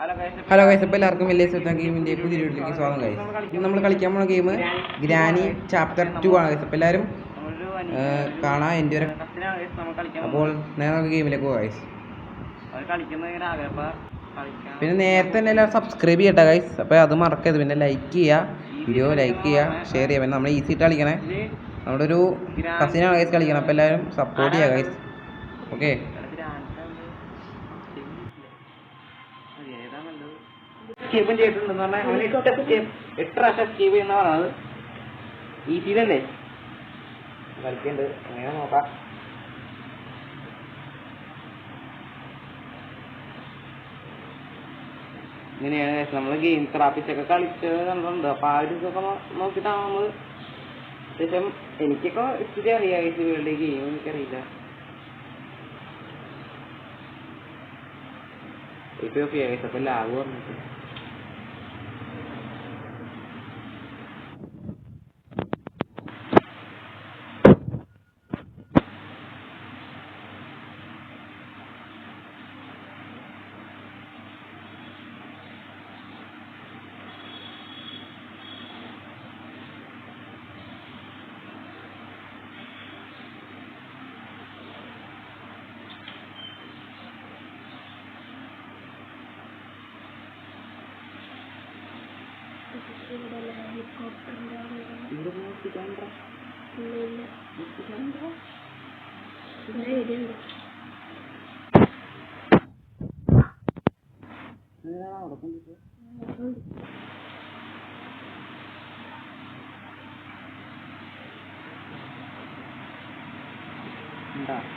Hello guys, അപ്പോൾ എല്ലാവർക്കും വലിയ സുൽത്താൻ ഗെയിമിൻ്റെ പുതിയ വീഡിയോയിലേക്ക് സ്വാഗതം ഗൈസ്. ഇന്ന് നമ്മൾ കളിക്കാൻ പോകുന്ന ഗെയിം ഗ്രാനി ചാപ്റ്റർ 2 ആണ് ഗൈസ്. അപ്പോൾ എല്ലാവരും കാണാം എൻ്റെ ഒരു. അപ്പോൾ നേരെ നമുക്ക് ഗെയിമിലേക്ക് പോകാം ഗൈസ്. പിന്നെ നേരത്തെ തന്നെ എല്ലാവരും സബ്സ്ക്രൈബ് ചെയ്യട്ടെ ഗൈസ്. അപ്പോൾ അത് മറക്കരുത്. പിന്നെ ലൈക്ക് ചെയ്യുക, വീഡിയോ ലൈക്ക് ചെയ്യുക, ഷെയർ ചെയ്യുക. പിന്നെ നമ്മൾ ഈസി ഇട്ട് കളിക്കണേ. നമ്മുടെ ഒരു കസിനാണ് ഗൈസ് കളിക്കണം. അപ്പോൾ എല്ലാവരും സപ്പോർട്ട് ചെയ്യുക ഗൈസ്. ഓക്കെ, സ്കീപ്പും ചെയ്തിട്ടുണ്ടെന്ന് പറഞ്ഞാൽ അവന് 8 പ്രാവശ്യം സ്കീപ്പ് ചെയ്യുന്ന പറഞ്ഞത് ഈസിയിലല്ലേ കളിക്കുന്നുണ്ട്. അങ്ങനെ നോക്കാം. ഇങ്ങനെയാണ് നമ്മൾ ഗെയിം ക്രാഫിക്സൊക്കെ കളിച്ചത് കണ്ടിട്ടുണ്ട്. അപ്പോൾ ആ ഒരു ഇതൊക്കെ നോക്കിയിട്ടാണ് നമ്മൾ അത്യാവശ്യം എനിക്കൊക്കെ ഇച്ചിരി അറിയാം വേൾഡ് ഗെയിം എനിക്കറിയില്ല. ഇപ്പോൾ അപ്പോൾ ലാഗ് പറഞ്ഞിട്ട്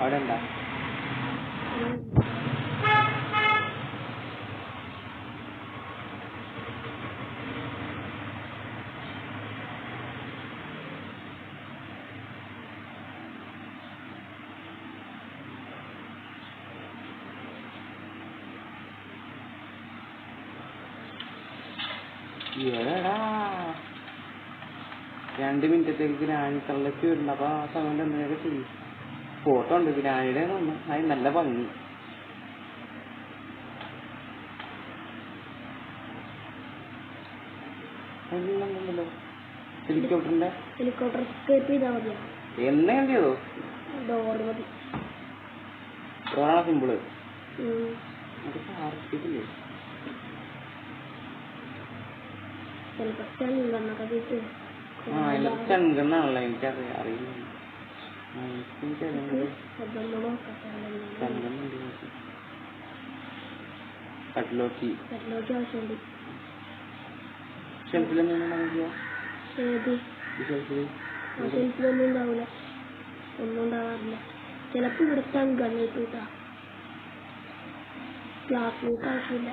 അവിടെ എന്താ എടാ 2 മിനിറ്റത്തേക്ക് ഗ്രാനി തള്ളക്ക് വരുന്നുണ്ട്. അപ്പോൾ ആ സമയത്ത് എന്തെങ്കിലുമൊക്കെ ചെയ്യും. ഫോട്ടോ ഉണ്ട് ഗ്രാനിയുടെ ഒന്ന്, അത് നല്ല ഭംഗി. എന്നുണ്ടല്ലോ ഹെലികോപ്റ്റർ എന്നെ ചെയ്തോ ഡോറാണ് സിമ്പിള്. ില്ലേ ചെങ്കണ്ണാണല്ലോ എനിക്കറിയാം, അറിയില്ല. കട്ട്ലോക്കി ഷെൽഫിലൊന്നും ഉണ്ടാവില്ല, ഒന്നും ഉണ്ടാവാറില്ല. ചിലപ്പോൾ ഇവിടുത്താണ് ഗണ്ണിട്ടൂട്ടാ, ഗ്ലാസ് ലൂട്ട് ആവശ്യമില്ല.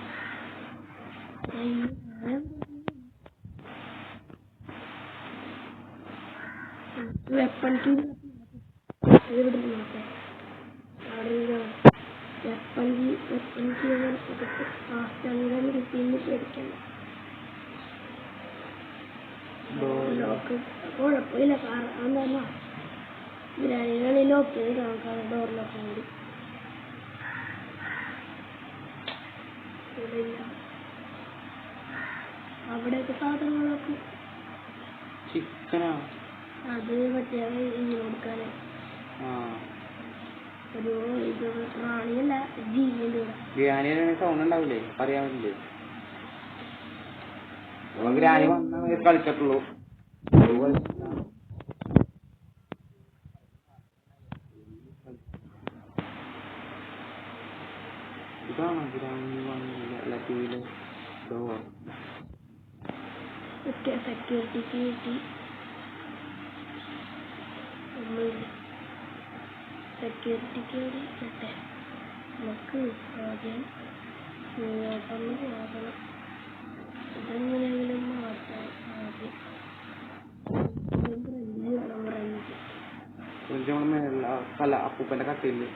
വെപ്പൺ കീ ഇവിടെ നോക്കേ, അവിടെ വെപ്പൺ കീ ഫാസ്റ്റ് കിട്ടിയെന്ന് പേടിക്കണ്ട. ലോക്ക് കുഴപ്പമില്ല, കാരണം എന്താ ഗ്രാനികളി ലോക്ക് ചെയ്ത് നോക്കാം. ഡോർ ലോക്ക് കൂടി അവിടെയൊക്കെ സാധനങ്ങളൊക്കെ ചിക്കനാ, അത് മറ്റേ ഇങ്ങനെ കൊടുക്കാന് ഒരു ഇത് റാണിയല്ല ജീവന്റെ സൗണ്ട് ഉണ്ടാവില്ലേ, പറയാൻ പറ്റില്ലേ. ഗ്രാനി വന്നാൽ കളിച്ചിട്ടുള്ളൂ. ഇതാണ് ഗ്രാനി വന്നില്ല ടീവിയില് ഡോർ സെക്യൂരിറ്റിക്ക് കിട്ടി. സെക്യൂരിറ്റിക്ക് കിട്ടെ നമുക്ക് ആദ്യം നോക്കണം, ഇതെങ്ങനെയെങ്കിലും മാറ്റാം. ആദ്യം അല്ല അപ്പൂപ്പന്റെ കട്ടില്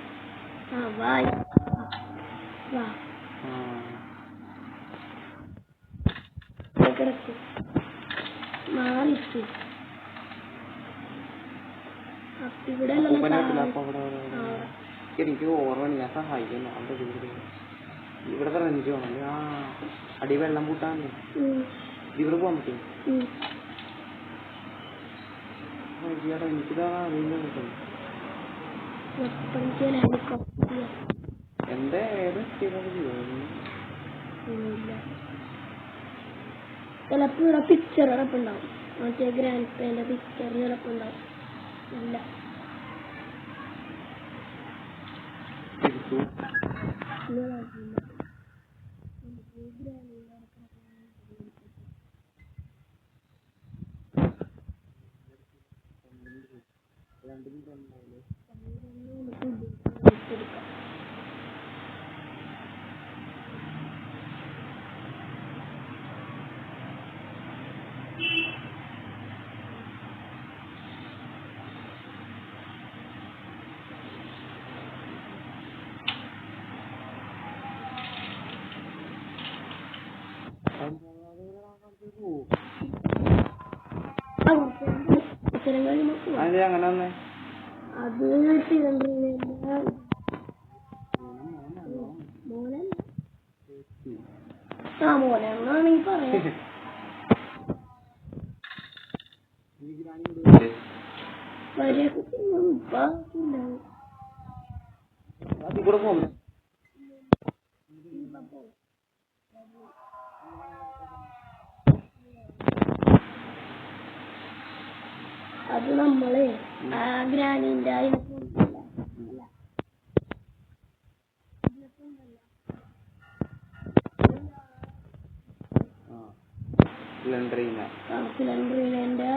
കിടക്കും മാറിച്ചു. ഇവിടെ എനിക്ക് ഓർമ്മ ഞാൻ സഹായിക്കുന്നു. ഇവിടെ പറഞ്ഞു ആ അടി വെള്ളം കൂട്ടാനല്ലേ ഇവിടെ പോകാൻ പറ്റും. എനിക്കിതാ എന്താ ഏത് ചിലപ്പോ ഇവിടെ പിക്ചർ കിടപ്പുണ്ടാവും. മറ്റേ ഗ്രാൻഡ് പേന്റെ പിക്ചർ കിടപ്പുണ്ടാവും. ഇല്ല അങ്ങനെ വന്നേ. അത് മോനാണെങ്കിൽ പറയാം. അത് നമ്മള് ആ ഗ്രാനിന്റെ സിലിണ്ടറിന്റെ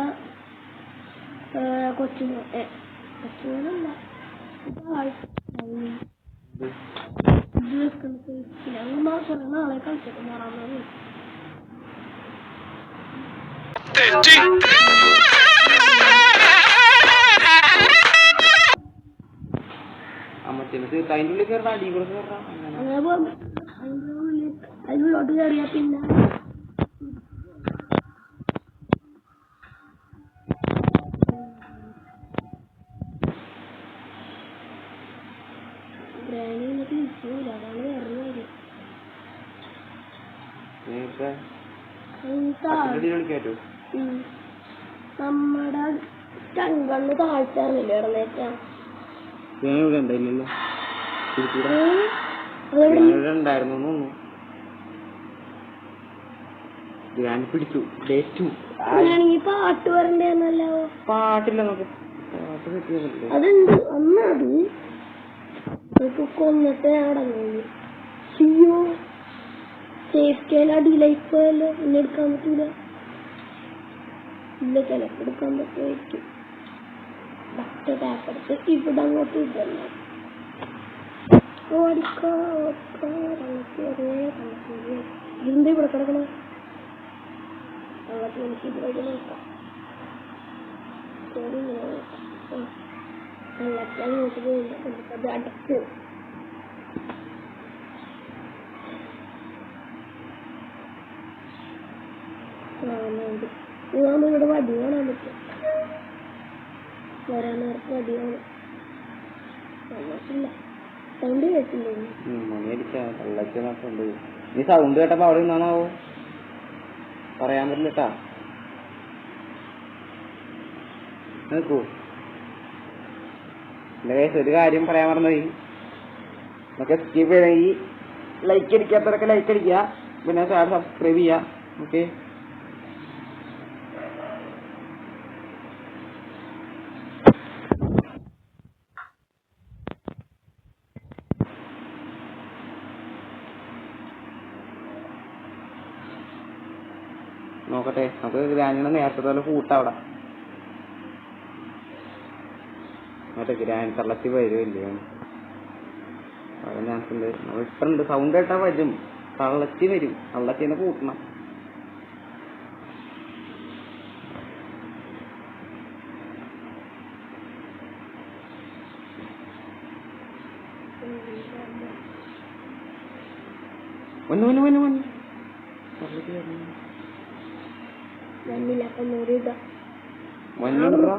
കൊച്ചുമോനല്ല കുറെ നാളെ കളിച്ചിട്ട് മാറാൻ അതിൻ്റെ ഉള്ളിൽ കയറണം, അടി കൂടെ കയറണം. അതിലോട്ട് കയറിയാ പിന്നെ ഗ്രാനി തിരിച്ചില്ല. അതാണ് വേറെ നമ്മുടെ ചങ്കണ്ണ് താഴ്ചറിയില്ല ഇടന്നേറ്റാ. പിടിച്ചു പാട്ട് വരണ്ടേന്നല്ലോ. പാട്ടില്ല നമുക്ക് അതുണ്ട്. ഒന്നത് കൊന്നിട്ട് അടങ്ങി ചെയ്യോ. സേഫ്റ്റിയിൽ അടിയിലേക്ക് പോയല്ലോ. പിന്നെ എടുക്കാൻ പറ്റൂല. ഇല്ല ചിലപ്പോ എടുക്കാൻ പറ്റുമായിരിക്കും. ഡോക്ടർ ടാപ്പെടുത്ത് ഇവിടെ അങ്ങോട്ട് ഇതല്ലേ ഇതിന്റെ ഇവിടെ കിടക്കണം. അങ്ങോട്ട് എനിക്ക് ഇതിലേക്ക് നോക്കാം. അങ്ങോട്ട് പോയില്ല. അത് അടച്ച് ഇവിടെ വടി കാണാൻ പറ്റും. വരാൻ നേരത്തെ വടി കാണും. സൗണ്ട് കേട്ടില്ലേ? നീ സൗണ്ട് കേട്ടപ്പോ അവിടെ നിന്നാണാവോ പറയാൻ പറ്റില്ലട്ടാ. നോക്കൂ എന്റെ കേസ് ഒരു കാര്യം പറയാൻ മറന്നുപോയി. നമുക്ക് സ്കിപ്പ് ചെയ്യണമെങ്കിൽ ലൈക്ക് അടിക്കാത്തവരൊക്കെ ലൈക്ക് അടിക്കുക. പിന്നെ സബ്സ്ക്രൈബ് ചെയ്യുക. ഓക്കെ നോക്കട്ടെ. നമുക്ക് ഗ്രാൻഡിനെ നേരത്തെ പോലെ കൂട്ടവിടെ മറ്റേ ഗ്രാൻഡ് തള്ളത്തി വരുമല്ലേ ചാൻസ് ഉണ്ട്. നമ്മൾ ഇട്ടുണ്ട് സൗണ്ട് കേട്ടാ വരും. തള്ളത്തി വരും. തള്ളത്തിനെ കൂട്ടണം.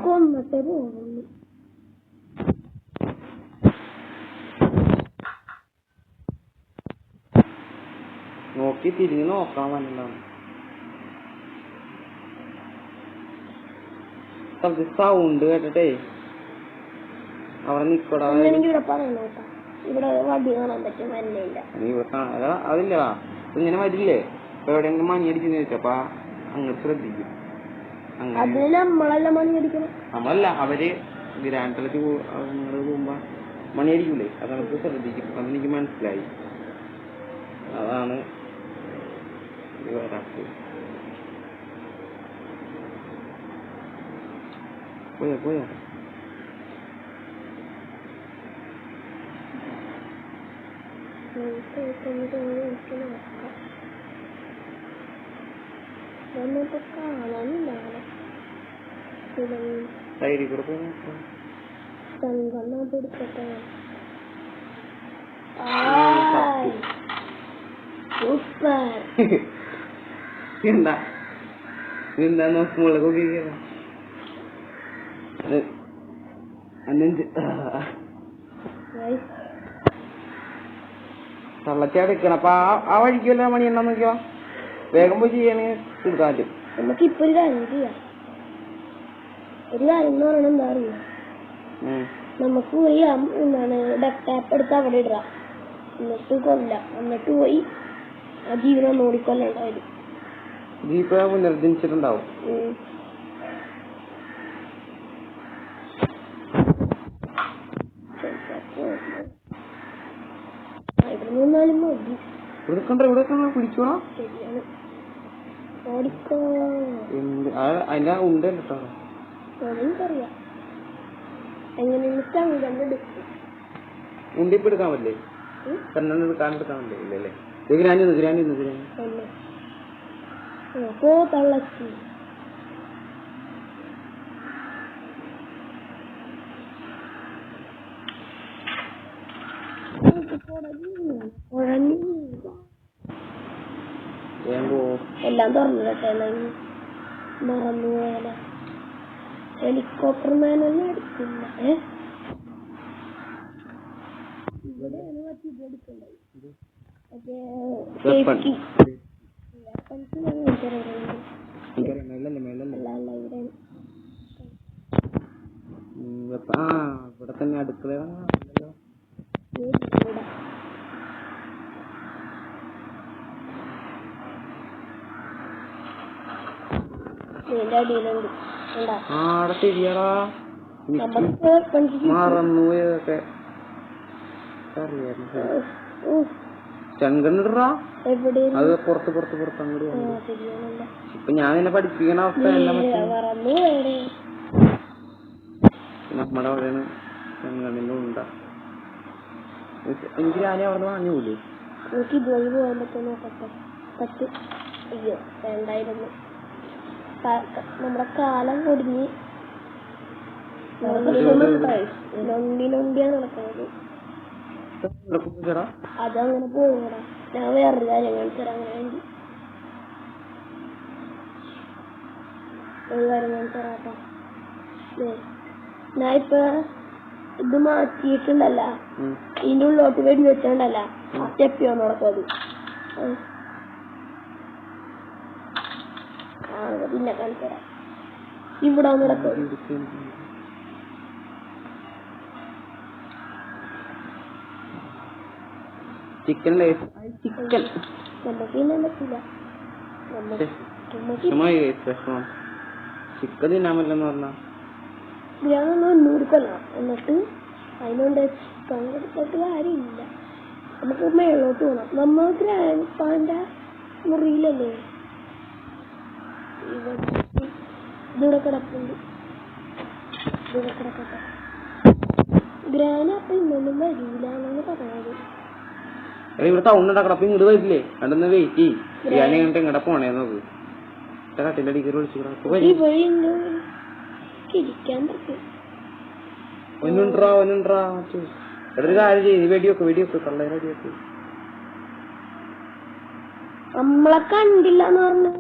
കൊന്നിട്ടേ പോകുന്നു. നോക്കി തിരിഞ്ഞ് നോക്കാൻ വന്നതാണ്. സൗണ്ട് കേട്ടിട്ടേ അവിടെ നിക്കടാ. ഇവിടെ വടി കാണാൻ പറ്റും മഞ്ഞയില്ല. അതില്ലടാ ഇങ്ങനെ വരില്ലേ ഇപ്പൊ എവിടെയെങ്കിലും മണി അടിച്ചെന്ന് ചോദിച്ചപ്പ അങ്ങോട്ട് ശ്രദ്ധിക്കും. അതിന് നമ്മളല്ല മണി അടിക്കണം. നമ്മളല്ല അവര് ഗ്രാൻഡ് തലത്തിൽ പോകുമ്പോ മണി അടിക്കൂലേ അതവർക്ക് ശ്രദ്ധിക്കും. അതെനിക്ക് മനസ്സിലായി. അതാണ് പോയാ പോയാ കാണാനില്ല. സൈഡിൽ കൂടെ പോയി പിടിക്കട്ടെ. സൂപ്പർ. എന്താ എന്താ നോക്കുമ്പോൾ തള്ളച്ചെടുക്കണം. അപ്പൊ ആ വഴിക്കല്ല മണി എന്നാ നോക്കിയോ വേഗം പോയി ചെയ്യാന് എടുക്കാൻ പറ്റും. നമുക്കിപ്പൊ ഒരു കാര്യം ചെയ്യാം. ഒരു കാര്യം എന്ന് പറയണ എന്താ അറിയാം, നമുക്ക് പോയി എന്താണ് ഡെക്ടാപ്പ് എടുത്ത് അവിടെ ഇടാം, എന്നിട്ട് കൊല്ലാം, എന്നിട്ട് പോയി ആ ജീവനം ഓടിക്കൊല്ലുണ്ടായിരുന്നു. ജീപ്പ് പുനർജനിച്ചിട്ടുണ്ടാവും. ഇവിടെ നിന്നാലും മതി. പിടിച്ചോളാം. ശരിയാണ്. ഓടിക്കോ. അതിന്റെ ഉണ്ട് കേട്ടോ. അതെനിക്കറിയാം എങ്ങനെയാണ് കണ്ടെടുക്കും. ഉണ്ടിപ്പ് എടുക്കാൻ പറ്റില്ലേ? എടുക്കാൻ പറ്റില്ലേ? ഇല്ലല്ലേ. ഗ്രാനി പോ തള്ളച്ചി. എല്ലാം തുറന്നിട്ടെ മറന്നു പോയാല. ഹെലികോപ്റ്റർ മാനൊന്നും എടുക്കില്ല. ഇവിടെയാണ് മറ്റേ ഇത് എടുക്കണ്ടായി. ഇവിടെ തന്നെ അടുക്കള അടിയിലുണ്ട്. ശരിയാടാ മറന്നുപോയതൊക്കെ ചെങ്കണ്ണിടാ. അത് പുറത്ത് അങ്ങോട്ട് ഇപ്പൊ ഞാൻ നിന്നെ പഠിപ്പിക്കണ അവസ്ഥ നമ്മുടെ അവിടെയാണ് ചെങ്കണ്ണിന്റെ ഉണ്ടാ. എനിക്ക് ഞാനേ അവിടെ വാങ്ങിയൂലേ. എനിക്ക് ഇതുവഴി പോകാൻ പറ്റുമോ നോക്കട്ടെ. പറ്റും. അയ്യോ വേണ്ടായിരുന്നു. നമ്മുടെ കാലം പൊടിഞ്ഞ് നൊണ്ടിയാണ് നടക്കുന്നത്. അതങ്ങനെ പോകടാ. ഞാൻ വേറൊരു കാര്യം കാണിച്ചാൽ അങ്ങനെ വേണ്ടി ഒരു കാര്യം കാണിച്ചാറാട്ടോ. ഞാൻ ഇപ്പൊ ഇത് മാറ്റിയിട്ടുണ്ടല്ല, ഇതിന്റെ ഉള്ളോട്ട് വെടി വെച്ചോണ്ടല്ല ആ സ്റ്റെപ്പിയോ നടക്കും. അത് പിന്നെ കാണിച്ചരാ. ഇവിടെ നടക്കും. ചിക്കൻ നമുക്ക് തിന്നാൻ പറ്റില്ല. ചിക്കൻ തിന്നാൻ പറ്റില്ലെന്ന് പറഞ്ഞാ ഞാനൊന്ന് ഒന്നൂടിക്കൊല്ല. എന്നിട്ട് അതിനോണ്ട് പങ്കെടുത്തിട്ട് കാര്യമില്ല. നമുക്ക് മേളോട്ട് പോകണം. നമ്മൾ ഗ്രാൻഡ് പാന്റെ മുറിയിലല്ലേ ഇതിവിടെ കിടപ്പുണ്ട്. ഇതിവിടെ കിടക്കട്ടെ. ഗ്രാൻഡ് അപ്പൊ ഇന്നൊന്നും വരില്ല എന്നാണ് പറയുന്നത്. ഇവിടെ ടൗൺ കിടപ്പ് ഇങ്ങോട്ട് വരില്ലേ? കണ്ടൊന്ന് വെയിറ്റ് ചെയ്യും. ഞാൻ ഇങ്ങോട്ട് എങ്ങടെ പോണേ നോക്ക്. കട്ടിന്റെ അടിക്കൽ വിളിച്ചു ഇരിക്കാൻ പറ്റും. ഒന്നുണ്ടാ ഒരു കാര്യം ചെയ്യും. വെടിയൊക്കെ കള്ളേ വെടിയൊക്കെ. നമ്മളെ കണ്ടില്ലെന്ന് പറഞ്ഞു.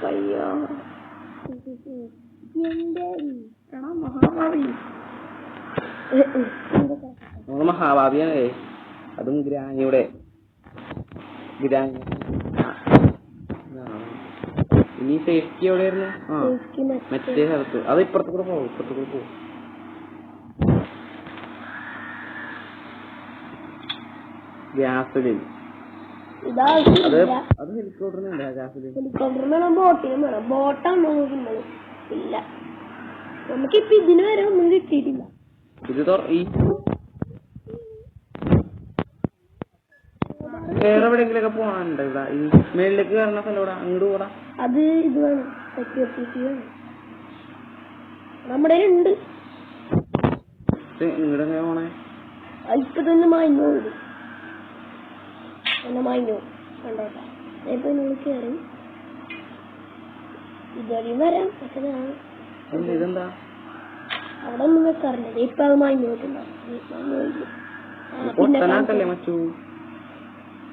അയ്യോ മഹാഭാവിയാണ്. അതും ഗ്രാനിയുടെ ഇനി സേഫ്റ്റി എവിടെയായിരുന്നു? ആ മറ്റേ സ്ഥലത്ത്. അത് ഇപ്പുറത്ത് കൂടെ പോകും, ഇപ്പുറത്ത് കൂടെ പോകും. ഗ്യാസിലിൻ അത് ഹെലികോപ്റ്ററിനുണ്ട്. ഹെലികോപ്റ്ററിന് വേണം, ബോട്ടിനും വേണം. ബോട്ടാണ് നോക്കുന്നത്. ഇല്ല, നമുക്കിപ്പോ ഇതിന് വരെ ഒന്നും കിട്ടിയിട്ടില്ല. ഇത് വേറെ എവിടെയെങ്കിലൊക്കെ പോകാനുണ്ട്. ഇവിടെ ഈ മേളിലേക്ക് കയറുന്ന സ്ഥലം ഇവിടെ, അങ്ങോട്ട് പോടാ. അത് ഇത് വേണം, സെക്യൂരിറ്റി വേണം. നമ്മുടെ ഉണ്ട്. ഇങ്ങോട്ട് എങ്ങനെ പോണേ? ഇപ്പൊ തന്നെ മാഞ്ഞു പോയി. മാഞ്ഞു കണ്ടോട്ടാ. ഇപ്പൊ നിങ്ങൾ കയറി ഇതുവരെയും വരാം. പക്ഷെ ഇതെന്താ അവിടെ ഒന്നും വെക്കാറില്ല. ഇപ്പൊ അത് മാഞ്ഞു പോയിട്ടുണ്ടാവും.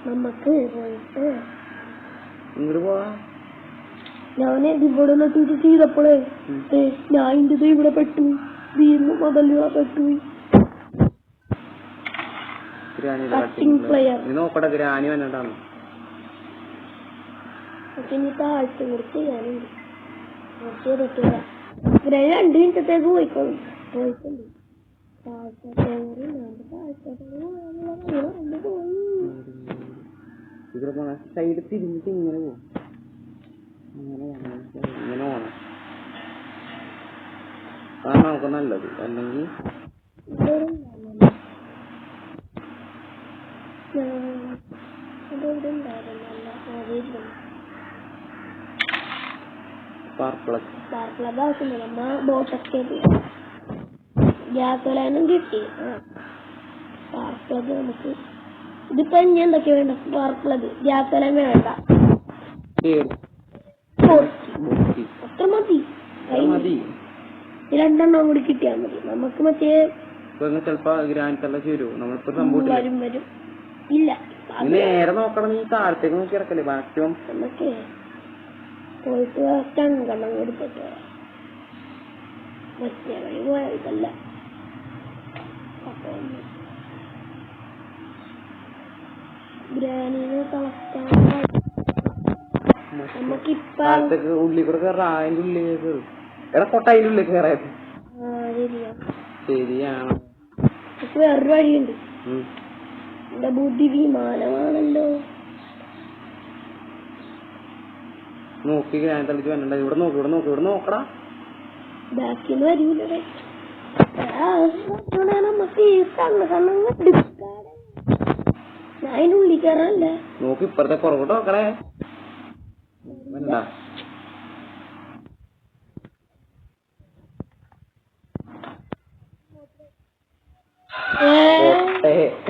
നമുക്ക് പോയിട്ട് ഇങ്ങോട്ട് പോവാ. ഞാൻ ഇവിടെ നിന്നിട്ട് ചെയ്തപ്പോളേ ഞാൻ ഇന്റെ ഇവിടെ പെട്ടു, മുതൽ പെട്ടു. നോക്കട്ടെ, ഗ്രാനി വന്നിട്ടാണ്. പക്ഷെ ഇനി താഴ്ച കുറിച്ച് ചെയ്യാനുണ്ട്. ചെയ്തിട്ടില്ല. ഗ്രാനി 2 മിനിറ്റത്തേക്ക് പോയിക്കോളും. പോയിട്ടുണ്ട്. ഇതിൽ പോണ സൈഡ് തിരിഞ്ഞിട്ട് ഇങ്ങനെ പോകും. ഇങ്ങനെ പോണം. അതാണ് നമുക്ക് നല്ലത്. അല്ലെങ്കിൽ ഗ്യാസോലാനും കിട്ടി. സ്പാർക്ക് പ്ലഗ് നമുക്ക് ഇതിപ്പോ ഇനി എന്തൊക്കെയാ വേണ്ട? സ്പാർക്ക് പ്ലഗ്, ഗ്യാസോലാൻ വേണ്ട, അത്ര മതി. 2 കൂടി കിട്ടിയാൽ മതി. നമുക്ക് മറ്റേ ചിലപ്പോ ഗ്രാൻഡ് വരും വരും. ഇല്ല, നേരെ നോക്കണം. നീ താഴത്തേക്ക് നോക്കി ഇറക്കല്ലേ മാക്സിമം. നമുക്ക് പോയിട്ട് 2 കൊടുത്തിട്ട് മറ്റേ വഴി പോയാൽ ഇതല്ല. ഗ്രാനിനെ കളക്കാൻ നമുക്കിപ്പോ ഉള്ളിൽ കൂടെ കയറാ. അതിന്റെ ഉള്ളിൽ കയറും. എടാ കൊട്ട അതിന്റെ ഉള്ളിൽ കയറാൻ. ശരിയാണ്. വേറൊരു വഴിയുണ്ട്. എന്റെ ബുദ്ധി വിമാനമാണല്ലോ. നോക്കി ഞാൻ തളിച്ച് വരണ്ട. ഇവിടെ നോക്കി, ഇവിടെ നോക്കി, ഇവിടെ നോക്കടാ. ബാക്കിന്ന് വരൂലേ? നമുക്ക് ഞാൻ അതിന്റെ ഉള്ളിൽ കയറാനല്ലേ. നോക്കി ഇപ്പഴത്തെ പുറകോട്ട് നോക്കണേ. വേണ്ട,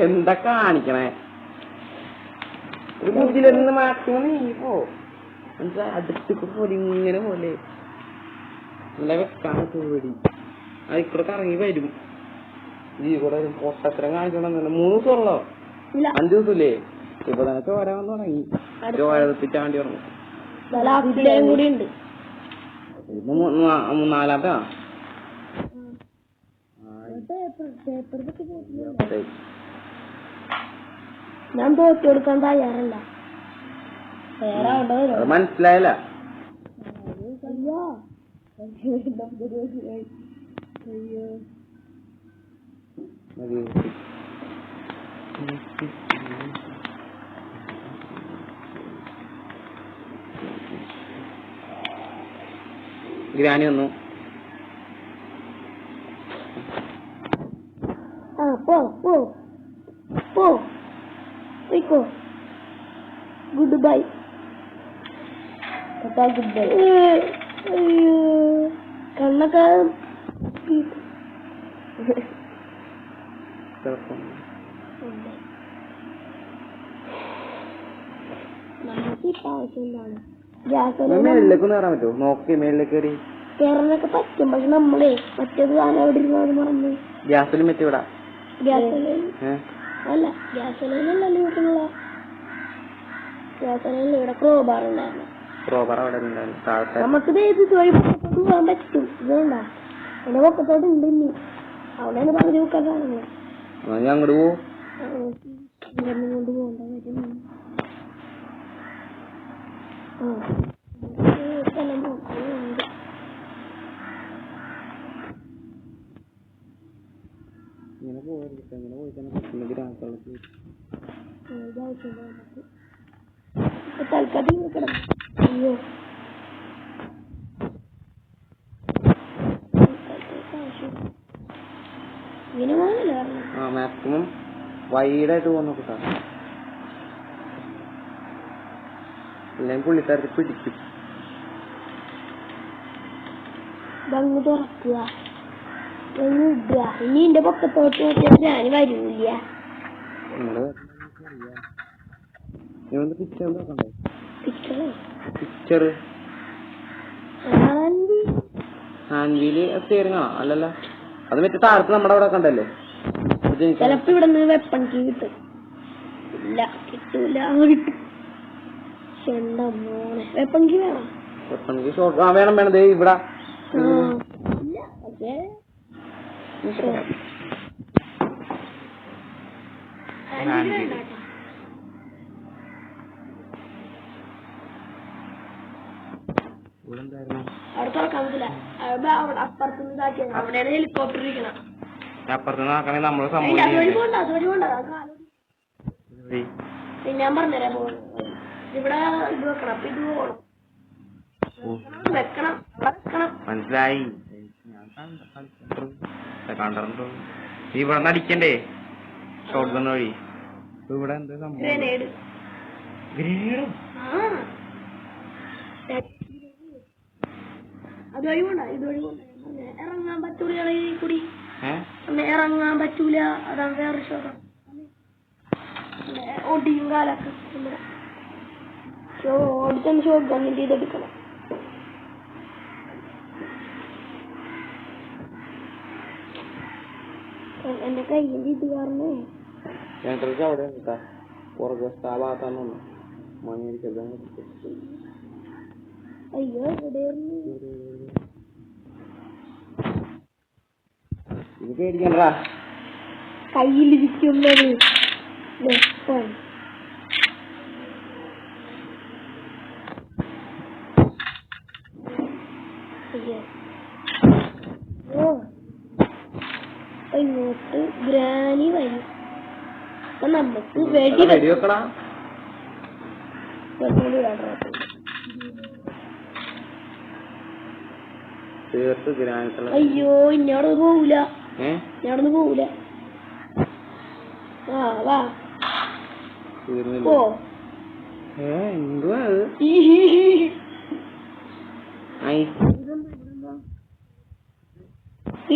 എന്താ കാണിക്കണേ? ഒരു ബുദ്ധിയിലൊന്ന് മാക്സിമം നീ പോ. അടുത്തേക്ക് പോലെ ഇങ്ങനെ പോലെ നല്ല വെക്കാൻ പേടി. അതിക്കൂടെ കറങ്ങി വരും. ഈ കൂടെ പൊട്ടത്തരം കാണിക്കണം. 3 ദിവസമുള്ളോ? 5 ദിവസമില്ലേ? ഇപ്പൊ തന്നെ ചോര വന്ന് തുടങ്ങി. ചോര തെറ്റിച്ചാണ്ടി തുടങ്ങും. 4-ാമത്തെ ഞാൻ തോറ്റു കൊടുക്കാൻ തയ്യാറല്ല. മനസ്സിലായില്ല. ഗ്രാനി വന്നു. Good bye. കണ്ണൊക്കെ മേളിലേക്ക് കയറാൻ പറ്റുമോ? നോക്കി മേളിലേക്ക് കയറി കയറാനൊക്കെ പറ്റും. പക്ഷെ നമ്മളെ മറ്റേത് സാധനം എവിടെ ഇരുന്നത് മറന്നു. ഗ്യാസിലും മറ്റേ ഇവിടെ അല്ല, ഗ്യാസോലൈനല്ലല്ലോ വീട്ടിലുള്ള. ഗ്യാസോലൈനിൽ ഇവിടെ ക്രോബാർ ഉണ്ടായിരുന്നു. നമുക്ക് ഇതുവഴി പൊക്കത്തോട്ട് പോകാൻ പറ്റും. ഇതുകൊണ്ടാ എന്റെ പൊക്കത്തോട്ട് ഉണ്ട്. ഇനി അവിടെയാണ് പറഞ്ഞു നോക്കാൻ സാധനങ്ങൾ. അങ്ങോട്ട് കൊണ്ട് പോകേണ്ട കാര്യം സ്ഥലം നോക്കുന്നുണ്ട്. ഇങ്ങനെ പോയിട്ട് ഇങ്ങനെ പോയി തന്നെ ഗ്രാമത്തിലേക്ക് തൽക്കാലം കിടക്കും. അയ്യോ ഇങ്ങനെ പോകില്ല. മാക്സിമം വൈഡായിട്ട് പോകാൻ നോക്കട്ടാ, അല്ലെങ്കിൽ പുള്ളിക്കാർക്ക് പിടിക്കും. അങ്ങ് തുറക്കുക, അങ്ങ് ഇടുക. ഇനി എന്റെ പൊക്കത്തോട്ട് നോക്കിയാൽ ഞാൻ വരൂല്ല. പിക്ചർ ഹാൻഡ് വീല് സ്റ്റിയറിംഗ് ആണോ? അല്ലല്ല, അത് മറ്റേ താഴത്ത് നമ്മുടെ അവിടെ കണ്ടല്ലേ. ചിലപ്പോ ഇവിടെ നിന്ന് വെപ്പൺ കീ കിട്ടും. ഇല്ല, കിട്ടൂല. കിട്ടും. എന്താ മോനെ, വെപ്പൺ കീ വേണം. വെപ്പൺ കീ ഷോർട്ട് വേണം വേണം. ദേ ഇവിടെ ഇല്ല. പക്ഷേ അവിടെ തുറക്കാൻ പറ്റില്ല. അവിടെ അപ്പുറത്തുനിന്ന് ഇതാക്കിയത്. അവിടെയാണ് ഹെലികോപ്റ്റർ ഇരിക്കണം. അപ്പുറത്തുനിന്ന് ആക്കണേ നമ്മള് അതുവഴി പോണ്ട, അതുവഴി പോണ്ട. പിന്നെ ഞാൻ പറഞ്ഞുതരാം പോകുന്നത്. ഇവിടെ ഇത് വെക്കണം. അപ്പൊ ഇത് പോകണം, വെക്കണം, വെക്കണം. മനസ്സിലായി. കണ്ടോ ഇവിടെ അടിക്കണ്ടേ ഷോട്ട് ഗൺ വഴി. ഇവിടെ എന്താ സംഭവം? ഗ്രനേഡ്. അതുവഴി പോണ്ട, ഇതുവഴി പോണ്ട. ഇറങ്ങാൻ പറ്റൂല കൂടി, ഇറങ്ങാൻ പറ്റൂല. അതാണ് വേറെ ശോകം. ഒടിയും കാലൊക്കെ ഓടിച്ചൊന്ന് ഷോട്ട് ഗണ്ണിന്റെ ഇതെടുക്കണം. എന്റെ കയ്യിന്റെ ഇത് കാരണേ അവിടെ പുറകസ്ഥാഭാഗത്താണോ മണിയടിക്കത്. അയ്യോ എവിടെയായിരുന്നു ഇത്? പേടിക്കണ്ടാ, കയ്യിലിരിക്കുന്നത് വെപ്പൺ. ഇങ്ങോട്ട് ഗ്രാനി വരും. അപ്പൊ നമുക്ക് വെടി വെക്കണം. അയ്യോ ഇന്നോട് പോവൂല, ഞാനൊന്ന് പോവൂല. ആ വാ പോ. എന്തുവാ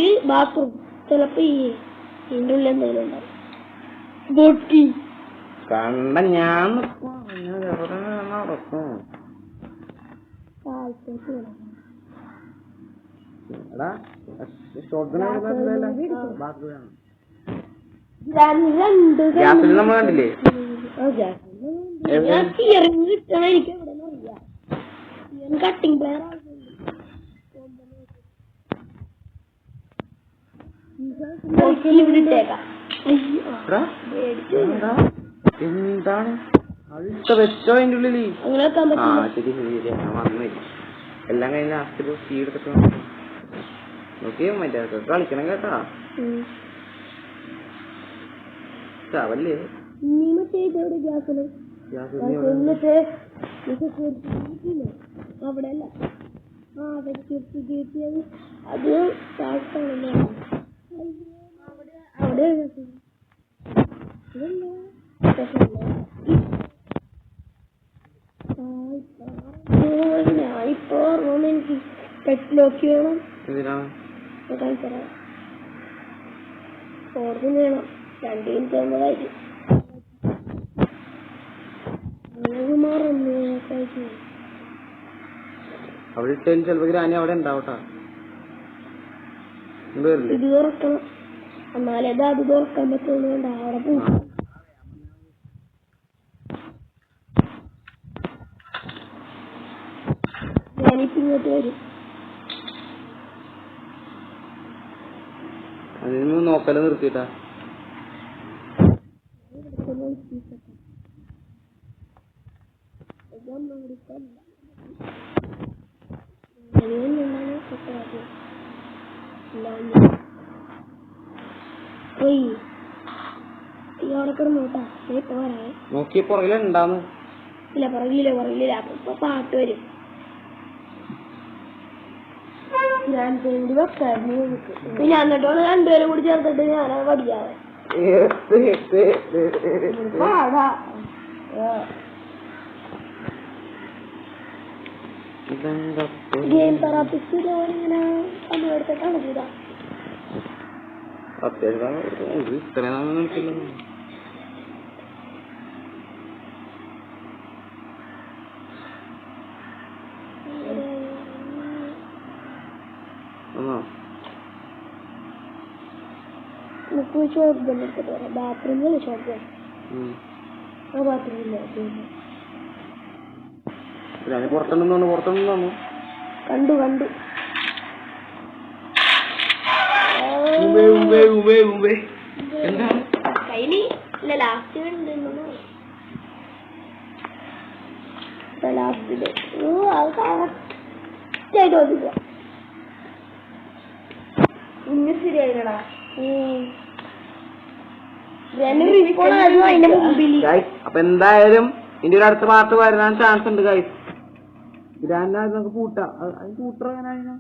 ഈ ബാത്റൂം ചിലപ്പോ ഇതിന്റെ ഉള്ളിൽ എന്തെങ്കിലും ഉണ്ടാവും. ബോട്ടി കണ്ട ഞാൻ നമ്മൾ കണ്ടില്ലേ? ഞാൻ സ്റ്റിയറിംഗ് കിട്ടണം. എനിക്ക് എവിടെ അറിയാം. കട്ടിംഗ് പ്ലെയർ എന്താണ് അടുത്ത വെച്ചോ അതിന്റെ ഉള്ളില്? ആ ശരി ശരി, ഞാൻ വന്നു. എല്ലാം കഴിഞ്ഞ ലാസ്റ്റ് സ്പീഡ് എടുത്തിട്ട് നോക്കി മറ്റേ കളിക്കണം കേട്ടാ. ചവല്ലേ അവിടെ അല്ല. അത് അവിടെ ഞാനിപ്പോ എനിക്ക് പെട്ടിലോക്കി വേണം. ഓർമ്മ വേണം. 2 മിനിറ്റ് ആകുമ്പോഴായിരിക്കും അവിടെ ഇട്ടതിന് ചിലപ്പോ ഗ്രാനി അവിടെ ഉണ്ടാവട്ടാ. ഇത് തുറക്കണം, എന്നാലേ അത് തുറക്കാൻ പറ്റുള്ളൂ. അവിടെ പോകും. ഞാനിപ്പോ ഇങ്ങോട്ട് വരും. അതിന് നോക്കല് നിർത്തിട്ടാ. ഇതൊന്നും അവിടെ കിടന്നോട്ടാ ഇപ്പൊ പറയാ നോക്കിയ പുറകിലുണ്ടാന്ന് ഇല്ല പുറകില്ല ഇപ്പൊ പാട്ട് വരും ഞാൻ വേണ്ടി വെക്കായിരുന്നു പിന്നെ എന്നിട്ടാണ് രണ്ടുപേരും കൂടി ചേർത്തിട്ട് ഞാനത് പഠിക്കാതെ പാടാ ഗെയിം തെറാപ്പിസ്റ്റ് ഇങ്ങനെ പണിയെടുത്തിട്ടാണ് ചെയ്താ നമുക്ക് ഷോർട്ട് ഗൺ എടുത്തിട്ട് വരാം ബാത്റൂമിൽ ഷോർട്ട് ഗൺ ആ ബാത്റൂമില്ല പുറത്തുനിന്നു കണ്ടു കയ്യില് ഇല്ല ലാസ്റ്റ് ലാസ്റ്റില് അത് കറക്റ്റായിട്ട് ഓടിക്കുക ഇന്ന് ശരിയായില്ലടാ അപ്പൊ എന്തായാലും ഇനി ഒരു അടുത്ത പാർട്ട് വരാൻ ചാൻസ് ഉണ്ട് ഗൈസ് നമുക്ക് പൂട്ടാം പൂട്ടർ എങ്ങനെയാണ്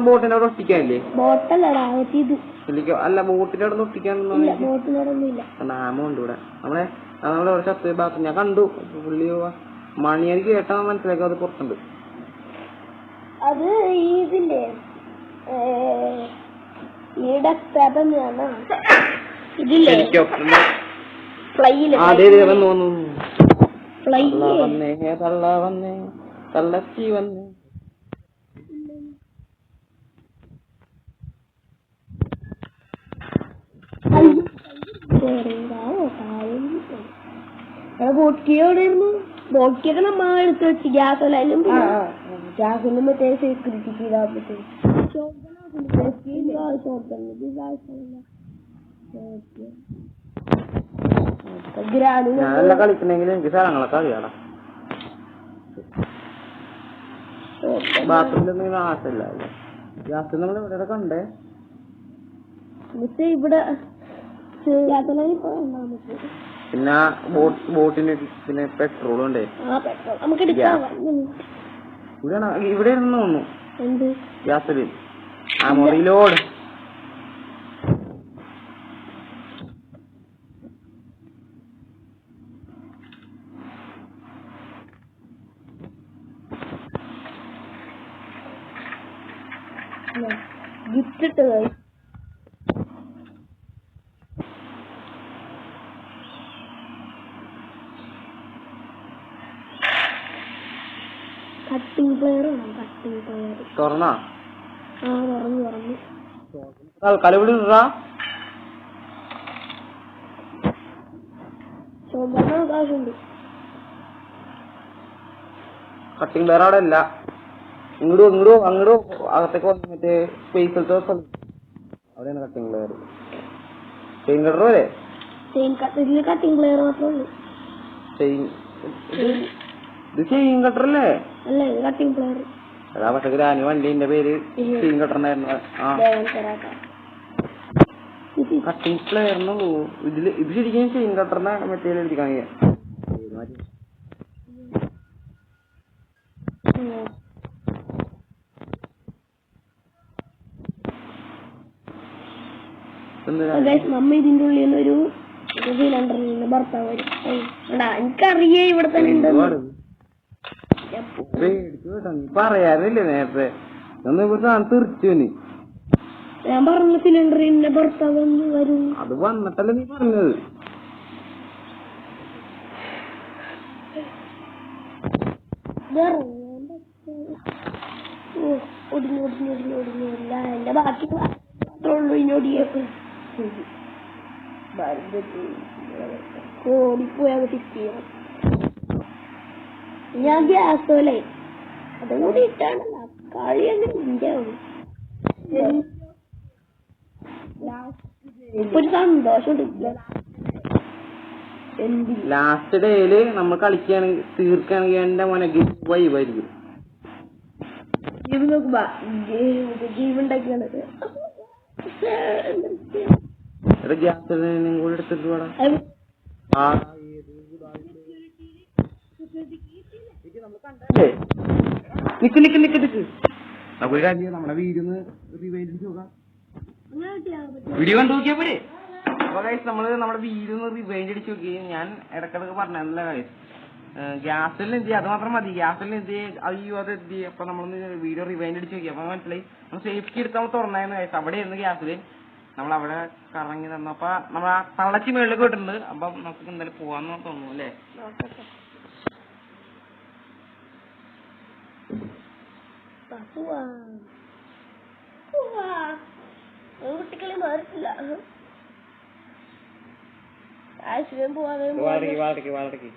ബോട്ടിനോട് ഒട്ടിക്കാനില്ലേ അല്ല ബോട്ടിനോട് ഒട്ടിക്കാനൊന്നും നാമുണ്ട് ഇവിടെ നമ്മളെ ഒരു ചത്ത് ഭാഗത്ത് ഞാൻ കണ്ടു പുള്ളി മണി എനിക്ക് കേട്ടാ മനസ്സിലാക്കി അത് പുറത്തുണ്ട് അത് ഇതില്ലേ ഇതില്ലേ ഫ്ലൈയില് തള്ളച്ചി വന്നേ ബോട്ടിയോടായിരുന്നു ബോട്ടിയൊക്കെ നമ്മ എടുത്ത് വെച്ച് ഗ്യാസെല്ലാം ഗ്യാസിലും മറ്റേ സെക്യൂരിറ്റിക്ക് ഇതാകുമ്പോ ഞാനല്ല കളിക്കണമെങ്കിൽ എനിക്ക് സ്ഥലങ്ങളൊക്കെ അറിയാടാ ബാത്റൂമിലൊന്നും ആശയില്ല ഗ്യാസ് നമ്മൾ ഇവിടെ കണ്ടേ ഇവിടെ പിന്നെ ബോട്ടിന് പിന്നെ പെട്രോളും ഉണ്ടേ ഇവിടെ ഇരുന്ന് തോന്നുന്നു ഗ്യാസില് ആ മുറിയിലോട് ഗിഫ്റ്റ് ഇട്ടത് കട്ടിംഗ് പ്ലെയർ തുറന്നാ തുറന്നു കളിവിടാ കാശുണ്ട് കട്ടിംഗ് പ്ലെയർ അവിടെ അല്ല അങ്ങോട്ടോ അകത്തേക്ക് വന്ന് മറ്റേ സ്പേസിലത്തെ സ്ഥലം അവിടെയാണ് കട്ടിംഗ് പ്ലെയർ ചെയിൻ കട്ടർ അല്ലേ കട്ടിംഗ് പ്ലെയർ മാത്രമേ ഇത് ചെയിൻ കട്ടർ അല്ലേ അല്ലേ കട്ടിംഗ് പ്ലെയർ അതാ പക്ഷെ ഗ്രാനി വണ്ടീന്റെ പേര് ചെയിൻ കട്ടറിനായിരുന്നു കട്ടിംഗ് പ്ലെയറിനുള്ളൂ ഇത് ശരിക്കും ചെയിൻ കട്ടറിനെ മറ്റേ എടുക്കാൻ നമ്മ ഇതിന്റെ ഉള്ളിൽ നിന്നൊരു സിലിണ്ടറിൽ ഭർത്താവ് വരും എനിക്കറിയേ ഇവിടെ തന്നെ പറയാറില്ലേ നേരത്തെ തീർച്ചയായും ഞാൻ പറഞ്ഞ സിലിണ്ടറിന്റെ ഭർത്താവ് വരും അത് വന്നിട്ടല്ലേ നീ പറഞ്ഞത് ഒടിഞ്ഞില്ല എന്റെ ബാക്കി ഉള്ളൂ ഇനോടിയൊക്കെ ഓടിപ്പോയാൽ ഫിറ്റ് ചെയ്യണം ഞാൻ ഗ്യാസ് പോലെ അതും കൂടി ഇട്ടാണല്ല കളി അങ്ങനെ ഇപ്പൊ ഒരു സന്തോഷം ലാസ്റ്റ് ഡേയില് നമ്മൾ കളിക്കുകയാണെങ്കിൽ തീർക്കുകയാണെങ്കിൽ എന്റെ മോനെ വൈവായിരിക്കും. ഗെയിം ഉണ്ടാക്കിയാണ് ഗ്യാസ് കൂടെ എടുത്തിട്ട് പോടാ. നമ്മളെ വീഡിയോ വീഡിയോ കണ്ടു നോക്കിയാ പോരെ. അപ്പൊ ഗൈസ് നമ്മള് നമ്മുടെ വീഡിയോ ഒന്ന് റിവൈൻഡ് അടിച്ച് നോക്കി. ഞാൻ ഇടക്കിടക്ക് പറഞ്ഞല്ല ഗൈസ്, ഗ്യാസിൽ എന്ത് ചെയ്യും, അത് മാത്രം മതി. ഗ്യാസിൽ എന്ത് അയ്യോ അത് എന്ത് ചെയ്യും. അപ്പൊ നമ്മളൊന്ന് വീഡിയോ റിവൈൻഡ് അടിച്ച് നോക്കി. അപ്പൊ മനസ്സിലായി നമ്മൾ സേഫ്റ്റി എടുത്ത് നമ്മൾ തുറന്നായിരുന്നു ഗൈസ്. അവിടെ ആയിരുന്നു ഗ്യാസില്. നമ്മളവിടെ കറങ്ങി തന്നപ്പോ നമ്മൾ ആ തള്ളച്ചി മേളിലേക്ക് വിട്ടിട്ടുണ്ട്. അപ്പൊ നമുക്ക് എന്തായാലും പോവാന്ന് തോന്നുന്നു അല്ലേ. കുട്ടികളെ മാറിട്ടില്ല. ആശുപത്രി പോവാതെ വാളടക്കി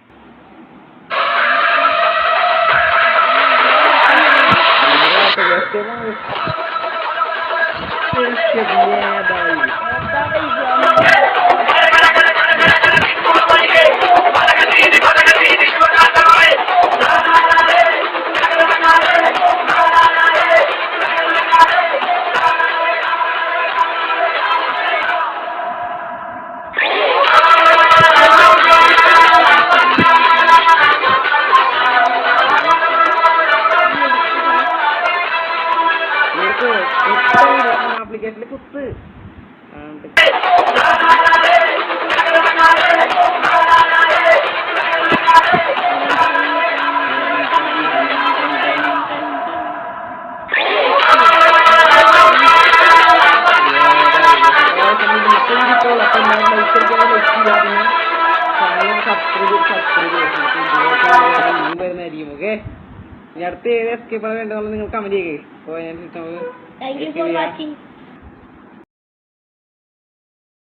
ആപ്ലിക്കേഷനിൽ കുത്ത്. ഇനി അടുത്ത ഏത് എസ്കേപ്പാണ് വേണ്ടതെന്ന് നിങ്ങൾ കമന്റ് ചെയ്യുക. Thank you for watching.